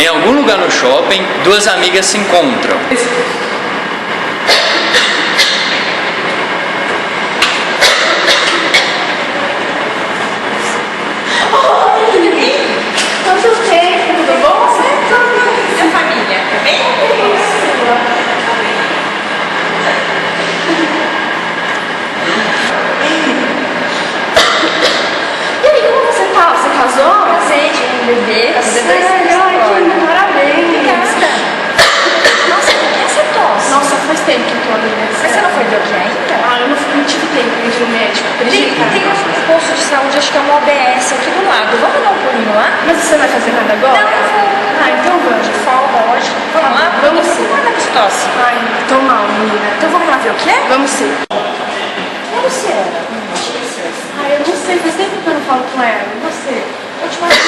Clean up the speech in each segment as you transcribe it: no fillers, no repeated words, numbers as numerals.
Em algum lugar no shopping, duas amigas se encontram. Quanto tempo? Tudo bom? E a família? Bem? E aí, como você tá? Você casou? Casei, tive um bebê, Parabéns! Nossa, por que você tosse? Nossa, faz tempo que eu tô ali, né? Mas você não foi ver o que ainda? Eu não tive tempo de ir no médico. Tem um posto de saúde, acho que é uma OBS aqui do lado. Vamos dar um pulinho lá? Mas você não vai fazer nada agora? Então vamos. De folga, lógico. Vamos lá? Vamos sim. Olha que tosse. Ai, tô mal, menina. Então vamos lá ver o que é? Vamos sim. É você, Ana. Ai, eu não sei, faz tempo que eu não falo com ela. E você? Última vez.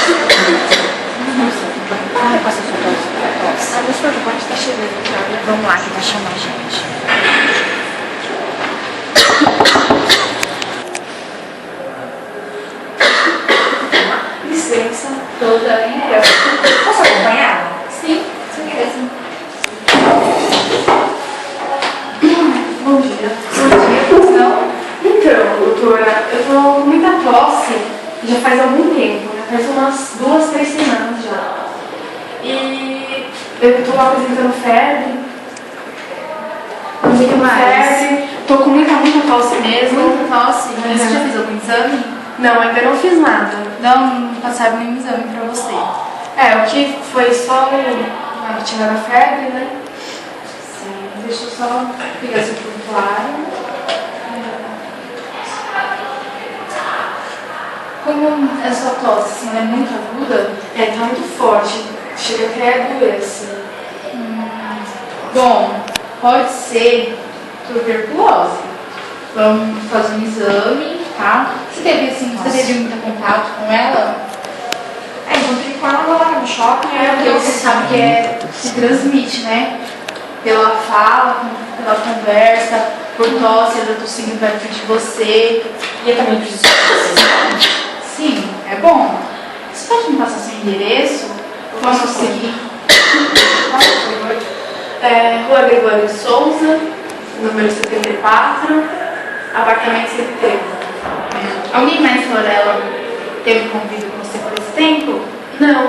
Ai, passa sua tosse. Ai, mas pode estar chegando já, né? Vamos lá que vai chamar a gente. Licença. Toda bem? Posso acompanhar? Sim. Bom dia. Não? Então, doutora, eu tô com muita tosse já faz algum tempo, né? Faz umas 2, 3 semanas já. E eu tô apresentando febre. Febre. Tô com muita tosse mesmo. Muita tosse? Uhum. Você já fez algum exame? Não, ainda não fiz nada. Não passaram nenhum exame pra você. O que foi só tirar a febre, né? Sim. Deixa eu só pegar esse prontuário. Como é a sua tosse? Assim, ela é muito aguda? Tá muito forte. Chega até a doer, assim. Bom, pode ser tuberculose. Vamos fazer um exame, tá? Você teve muito contato com ela? Encontrei com ela lá no shopping. Porque você sabe que se transmite, né? Pela fala, pela conversa, por tosse, ela tossindo perto de você. E eu também preciso de você. Sim, é bom. Você pode me passar seu endereço? Eu posso seguir? Rua Gregório de Souza, número 74, apartamento 103. Alguém mais fora ela teve convívio com você por esse tempo? Não,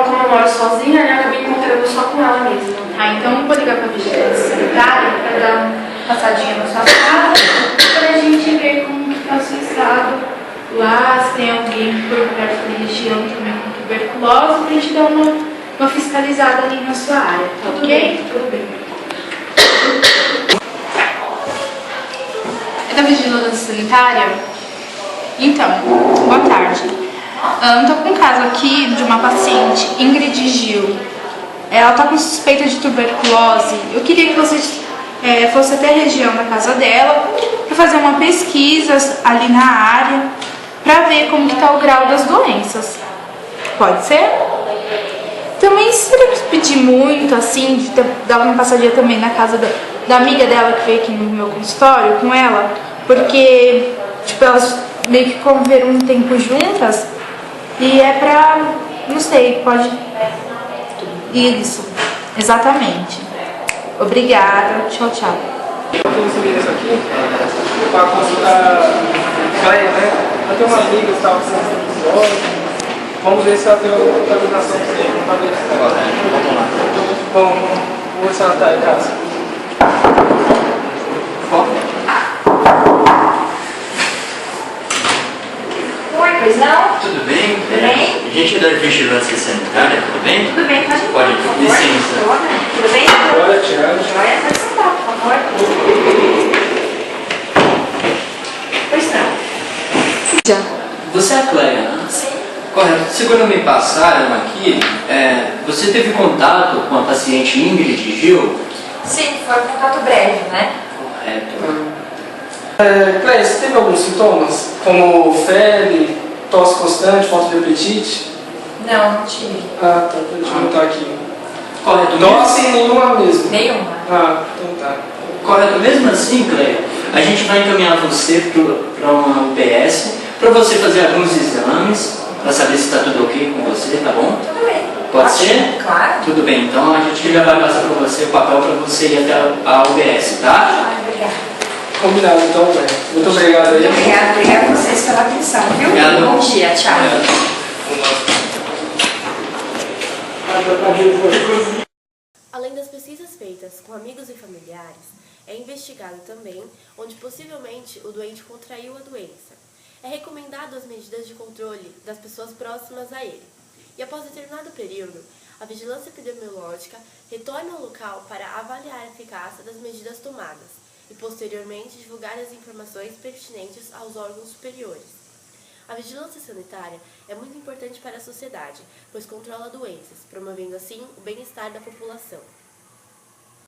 como eu moro sozinha, né, acabei encontrando só com ela mesma. Então eu vou ligar para a vigilância sanitária para dar uma passadinha na sua casa para a gente ver como que está o seu estado lá, se tem alguém por perto da região também com tuberculose, para a gente dar uma fiscalizada ali na sua área, tá ok? Tudo bem. É da vigilância sanitária? Então, boa tarde. Estou com um caso aqui de uma paciente, Ingrid Gil. Ela está com suspeita de tuberculose. Eu queria que você fosse até a região da casa dela para fazer uma pesquisa ali na área para ver como que está o grau das doenças. Pode ser? Também, se ele pedir muito, assim, de dar uma passadinha também na casa da amiga dela que veio aqui no meu consultório com ela, porque, tipo, elas meio que conviveram um tempo juntas e é pra, não sei, pode... Isso, exatamente. Obrigada, tchau, tchau. Eu tenho esse endereço aqui para consultar Cleia, né? Eu tenho uma amiga que estava precisando de episódio. Vamos ver se ela tem uma contaminação para ver se está lá. Vamos lá. Vamos ver se ela está em casa. Oi, pois não? Tudo bem? Tudo bem? A gente é da vigilância sanitária, tudo bem? Tudo bem, pode ir. Pode, por favor. licença. Tudo bem? Olha, Thiago. Joia, pode sentar, por favor. Pois não. Você é a Cleia, né? Sim. Correto. Segundo me passaram aqui, você teve contato com a paciente Ingrid Gil? Sim, foi um contato breve, né? Correto. Cleia, você teve alguns sintomas? Como febre, tosse constante, falta de apetite? Não, não tive. Ah, tá. Deixa eu anotar aqui. Correto. Tosse nenhuma mesmo? Nenhuma. Ah, então tá. Correto. Mesmo assim, Cleia, a gente vai encaminhar você para uma UBS para você fazer alguns exames, para saber se está tudo ok com você, tá bom? Tudo bem. Pode ser? Claro. Tudo bem, então a gente já vai passar para você o papel para você ir até a UBS, tá? Obrigada. Combinado, então, né? Muito obrigado aí. Obrigada a vocês pela atenção, viu? Obrigado. Bom dia, tchau. Além das pesquisas feitas com amigos e familiares, é investigado também onde possivelmente o doente contraiu a doença. É recomendado as medidas de controle das pessoas próximas a ele. E após determinado período, a vigilância epidemiológica retorna ao local para avaliar a eficácia das medidas tomadas e posteriormente divulgar as informações pertinentes aos órgãos superiores. A vigilância sanitária é muito importante para a sociedade, pois controla doenças, promovendo assim o bem-estar da população.